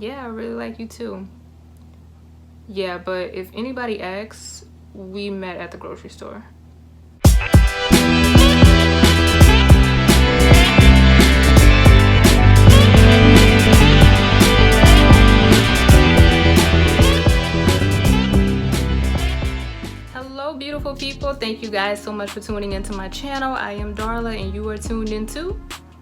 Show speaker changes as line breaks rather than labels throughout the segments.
Yeah, I really like you too. Yeah, but if anybody asks, we met at the grocery store. Hello, beautiful people. Thank you guys so much for tuning into my channel. I am Darla, and you are tuned into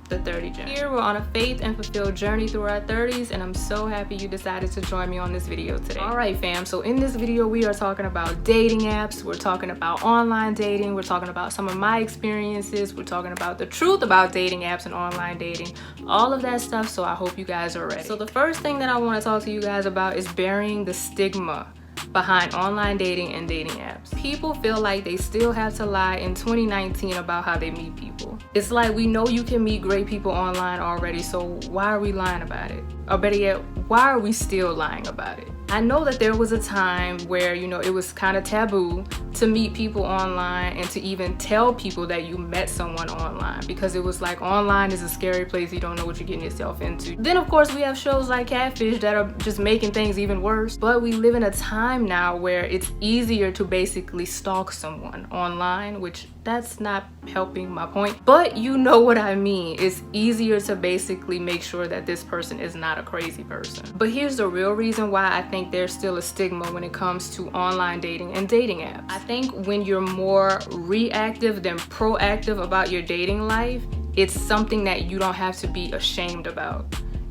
The 30 Journey. Here, we're on a faith and fulfilled journey through our 30s, and I'm so happy you decided to join me on this video today. All right, fam. So in this video, we are talking about dating apps. We're talking about online dating. We're talking about some of my experiences. We're talking about the truth about dating apps and online dating, all of that stuff. So I hope you guys are ready. So the first thing that I want to talk to you guys about is burying the stigma behind online dating and dating apps. People feel like they still have to lie in 2019 about how they meet people. It's like, we know you can meet great people online already, so why are we lying about it? Or better yet, why are we still lying about it? I know that there was a time where, you know, it was kind of taboo to meet people online and to even tell people that you met someone online, because it was like, online is a scary place, you don't know what you're getting yourself into. Then of course we have shows like Catfish that are just making things even worse. But we live in a time now where it's easier to basically stalk someone online, which that's not helping my point, but you know what I mean. It's easier to basically make sure that this person is not a crazy person. But here's the real reason why I think there's still a stigma when it comes to online dating and dating apps. I think when you're more reactive than proactive about your dating life, it's something that you don't have to be ashamed about.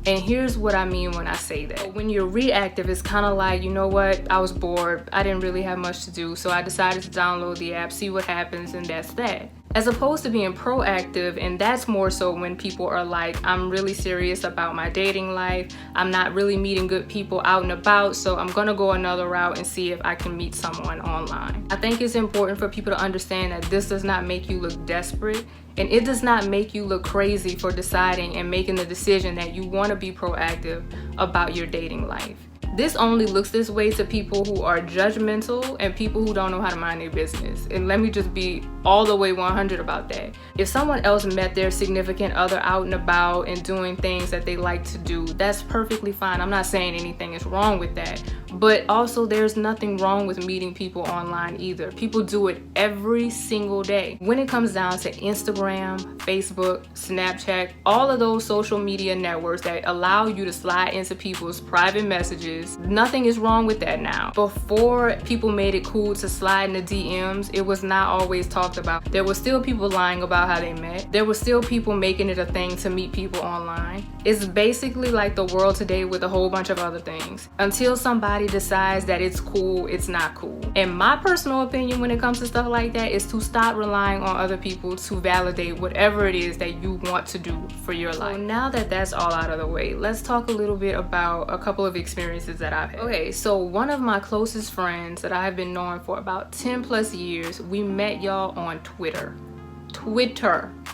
And here's what I mean when I say that. When you're reactive, it's kind of like, you know what, I was bored, I didn't really have much to do, so I decided to download the app, see what happens, and that's that. As opposed to being proactive, and that's more so when people are like, I'm really serious about my dating life, I'm not really meeting good people out and about, so I'm gonna go another route and see if I can meet someone online. I think it's important for people to understand that this does not make you look desperate, and it does not make you look crazy for deciding and making the decision that you want to be proactive about your dating life. This only looks this way to people who are judgmental and people who don't know how to mind their business. And let me just be all the way 100 about that. If someone else met their significant other out and about and doing things that they like to do, that's perfectly fine. I'm not saying anything is wrong with that. But also, there's nothing wrong with meeting people online either. People do it every single day. When it comes down to Instagram, Facebook, Snapchat, all of those social media networks that allow you to slide into people's private messages, nothing is wrong with that now. Before people made it cool to slide in the DMs, it was not always talked about. There were still people lying about how they met. There were still people making it a thing to meet people online. It's basically like the world today with a whole bunch of other things. Until somebody decides that it's cool, it's not cool. And my personal opinion when it comes to stuff like that is to stop relying on other people to validate whatever it is that you want to do for your life. So now that that's all out of the way, let's talk a little bit about a couple of experiences that I've had. Okay, so one of my closest friends that I've been knowing for about 10 plus years, we met y'all on Twitter.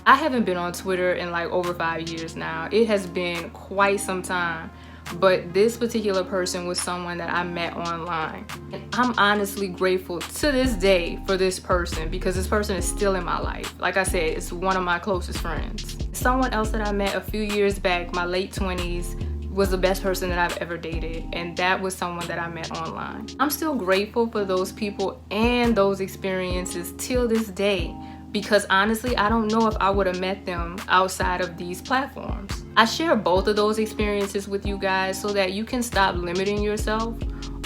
I haven't been on Twitter in like over 5 years now. It has been quite some time. But this particular person was someone that I met online. And I'm honestly grateful to this day for this person, because this person is still in my life. Like I said, it's one of my closest friends. Someone else that I met a few years back, my late 20s, was the best person that I've ever dated, and that was someone that I met online. I'm still grateful for those people and those experiences till this day, because honestly, I don't know if I would have met them outside of these platforms. I share both of those experiences with you guys so that you can stop limiting yourself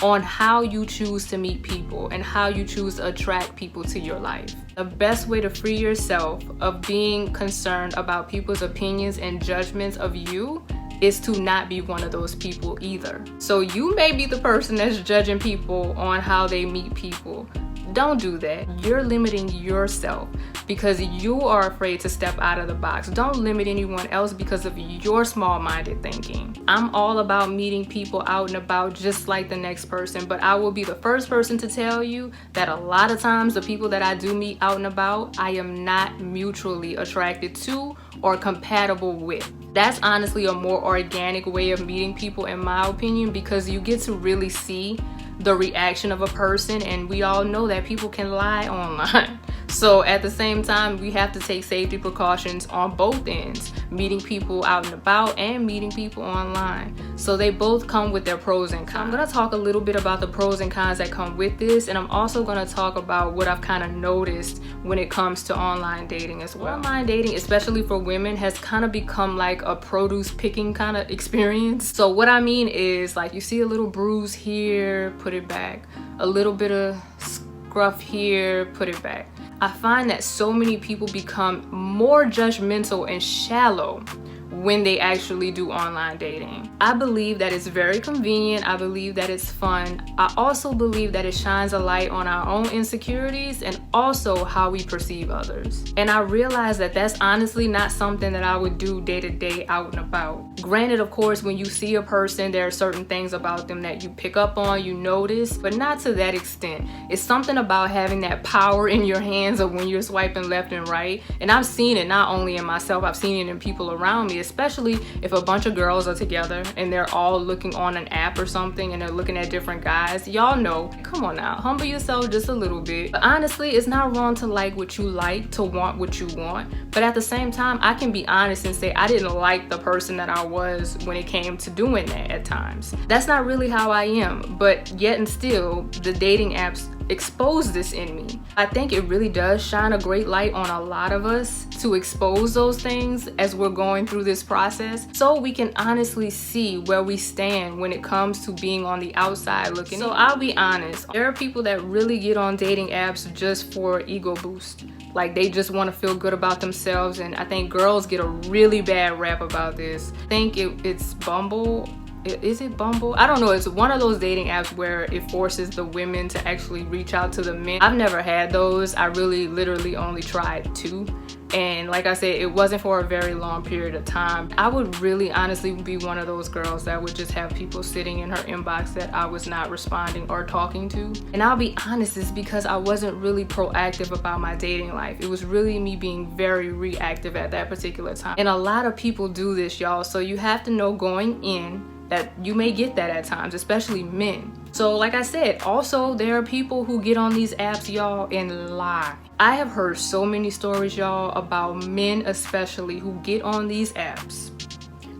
on how you choose to meet people and how you choose to attract people to your life. The best way to free yourself of being concerned about people's opinions and judgments of you is to not be one of those people either. So you may be the person that's judging people on how they meet people. Don't do that. You're limiting yourself because you are afraid to step out of the box. Don't limit anyone else because of your small-minded thinking. I'm all about meeting people out and about just like the next person, but I will be the first person to tell you that a lot of times the people that I do meet out and about, I am not mutually attracted to or compatible with. That's honestly a more organic way of meeting people, in my opinion, because you get to really see the reaction of a person, and we all know that people can lie online. So at the same time, we have to take safety precautions on both ends, meeting people out and about and meeting people online. So they both come with their pros and cons. I'm gonna talk a little bit about the pros and cons that come with this, and I'm also gonna talk about what I've kind of noticed when it comes to online dating as well. Online dating, especially for women, has kind of become like a produce picking kind of experience. So what I mean is, like, you see a little bruise here, put it back. A little bit of scruff here, put it back. I find that so many people become more judgmental and shallow when they actually do online dating. I believe that it's very convenient. I believe that it's fun. I also believe that it shines a light on our own insecurities and also how we perceive others. And I realize that that's honestly not something that I would do day to day out and about. Granted, of course, when you see a person, there are certain things about them that you pick up on, you notice, but not to that extent. It's something about having that power in your hands of when you're swiping left and right. And I've seen it not only in myself, I've seen it in people around me, especially if a bunch of girls are together and they're all looking on an app or something and they're looking at different guys. Y'all know, come on now, humble yourself just a little bit. But honestly, it's not wrong to like what you like, to want what you want. But at the same time, I can be honest and say I didn't like the person that I was when it came to doing that at times. That's not really how I am, but yet and still, the dating apps expose this in me. I think it really does shine a great light on a lot of us to expose those things as we're going through this process, so we can honestly see where we stand when it comes to being on the outside looking in. So I'll be honest, there are people that really get on dating apps just for ego boost. Like, they just want to feel good about themselves, and I think girls get a really bad rap about this. I think it's Bumble. Is it Bumble? I don't know. It's one of those dating apps where it forces the women to actually reach out to the men. I've never had those. I really literally only tried 2. And like I said, it wasn't for a very long period of time. I would really honestly be one of those girls that would just have people sitting in her inbox that I was not responding or talking to. And I'll be honest, it's because I wasn't really proactive about my dating life. It was really me being very reactive at that particular time. And a lot of people do this, y'all. So you have to know going in that you may get that at times, especially men. So like I said, also there are people who get on these apps, y'all, and lie. I have heard so many stories, y'all, about men especially who get on these apps,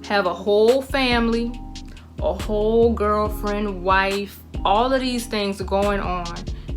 have a whole family, a whole girlfriend, wife, all of these things going on,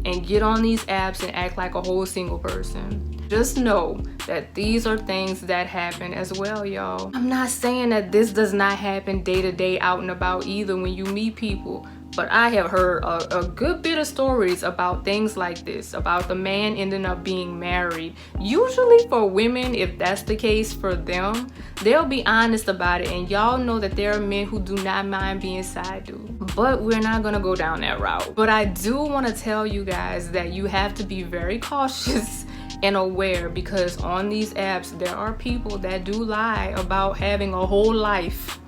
and get on these apps and act like a whole single person. Just know that these are things that happen as well, y'all. I'm not saying that this does not happen day to day out and about either when you meet people, but I have heard a good bit of stories about things like this, about the man ending up being married. Usually for women, if that's the case for them, they'll be honest about it, and y'all know that there are men who do not mind being side dude. But we're not gonna go down that route. But I do want to tell you guys that you have to be very cautious and aware, because on these apps there are people that do lie about having a whole life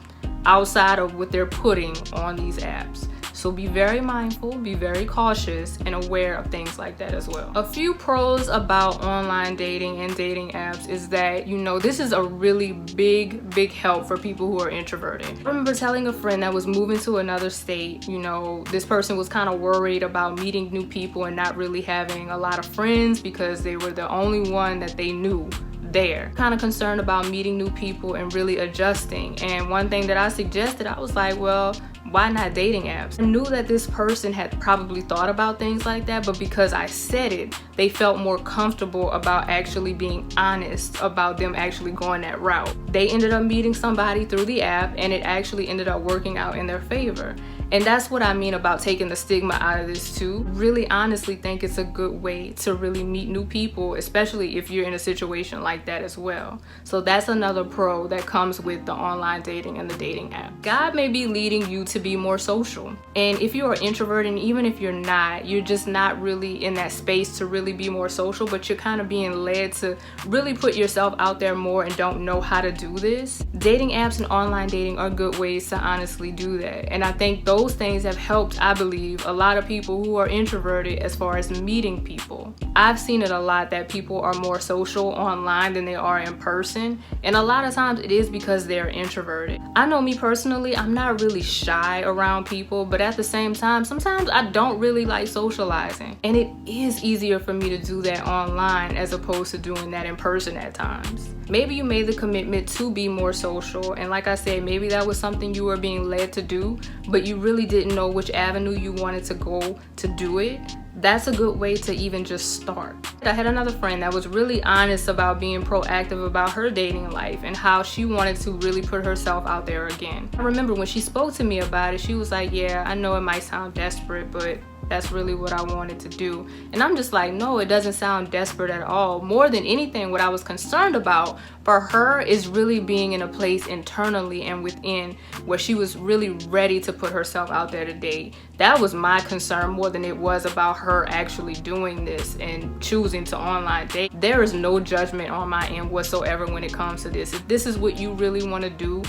outside of what they're putting on these apps. So be very mindful, be very cautious, and aware of things like that as well. A few pros about online dating and dating apps is that, you know, this is a really big help for people who are introverted. I remember telling a friend that was moving to another state, you know, this person was kind of worried about meeting new people and not really having a lot of friends because they were the only one that they knew there. Kind of concerned about meeting new people and really adjusting. And one thing that I suggested, I was like, well, why not dating apps? I knew that this person had probably thought about things like that, but because I said it, they felt more comfortable about actually being honest about them actually going that route. They ended up meeting somebody through the app, and it actually ended up working out in their favor. And that's what I mean about taking the stigma out of this too. Really honestly think it's a good way to really meet new people, especially if you're in a situation like that as well. So that's another pro that comes with the online dating and the dating app. God may be leading you to be more social. And if you are introverted, and even if you're not, you're just not really in that space to really be more social, but you're kind of being led to really put yourself out there more and don't know how to do this. Dating apps and online dating are good ways to honestly do that. And I think those things have helped, I believe, a lot of people who are introverted as far as meeting people. I've seen it a lot that people are more social online than they are in person, and a lot of times it is because they're introverted. I know me personally, I'm not really shy around people, but at the same time, sometimes I don't really like socializing, and it is easier for me to do that online as opposed to doing that in person at times. Maybe you made the commitment to be more social, and like I said, maybe that was something you were being led to do, but you really didn't know which avenue you wanted to go to do it. That's a good way to even just start. I had another friend that was really honest about being proactive about her dating life and how she wanted to really put herself out there again. I remember when she spoke to me about it, she was like, yeah, I know it might sound desperate, but that's really what I wanted to do. And I'm just like, no, it doesn't sound desperate at all. More than anything, what I was concerned about for her is really being in a place internally and within where she was really ready to put herself out there to date. That was my concern more than it was about her actually doing this and choosing to online date. There is no judgment on my end whatsoever when it comes to this. If this is what you really want to do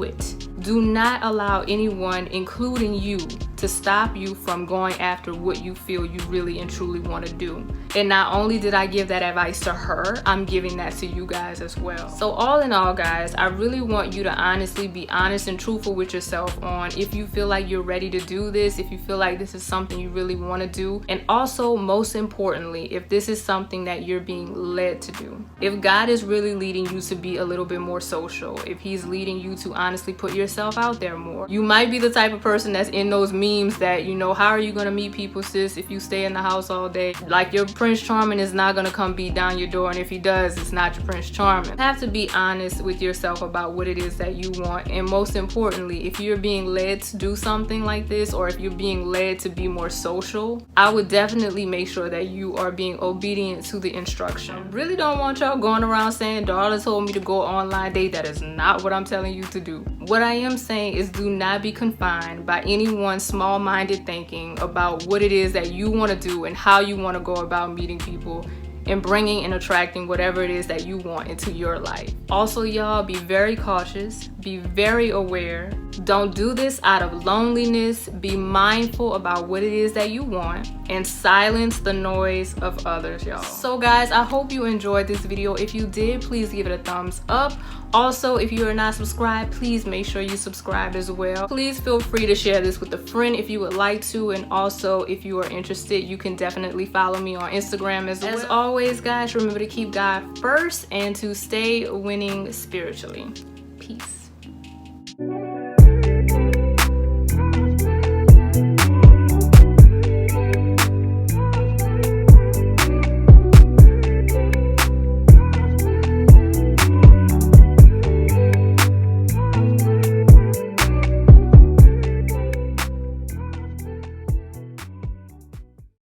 it. Do not allow anyone, including you, to stop you from going after what you feel you really and truly want to do. And not only did I give that advice to her, I'm giving that to you guys as well. So all in all, guys, I really want you to honestly be honest and truthful with yourself on if you feel like you're ready to do this, if you feel like this is something you really want to do, and also most importantly, if this is something that you're being led to do. If God is really leading you to be a little bit more social, if he's leading you to honestly put yourself out there more. You might be the type of person that's in those memes that, you know, how are you gonna meet people, sis, if you stay in the house all day? Like, your Prince Charming is not gonna come beat down your door, and if he does, it's not your Prince Charming. You have to be honest with yourself about what it is that you want, and most importantly, if you're being led to do something like this, or if you're being led to be more social, I would definitely make sure that you are being obedient to the instruction. I really don't want y'all going around saying, Darla told me to go online date. That is not what I'm telling you to do. What I am saying is, do not be confined by anyone's small-minded thinking about what it is that you want to do and how you want to go about meeting people and bringing and attracting whatever it is that you want into your life. Also, y'all, be very cautious, be very aware. Don't do this out of loneliness. Be mindful about what it is that you want and silence the noise of others, y'all. So guys, I hope you enjoyed this video. If you did, please give it a thumbs up. Also, if you are not subscribed, please make sure you subscribe as well. Please feel free to share this with a friend if you would like to, and also if you are interested, you can definitely follow me on Instagram as well. As always, guys, remember to keep God first and to stay winning spiritually. Peace.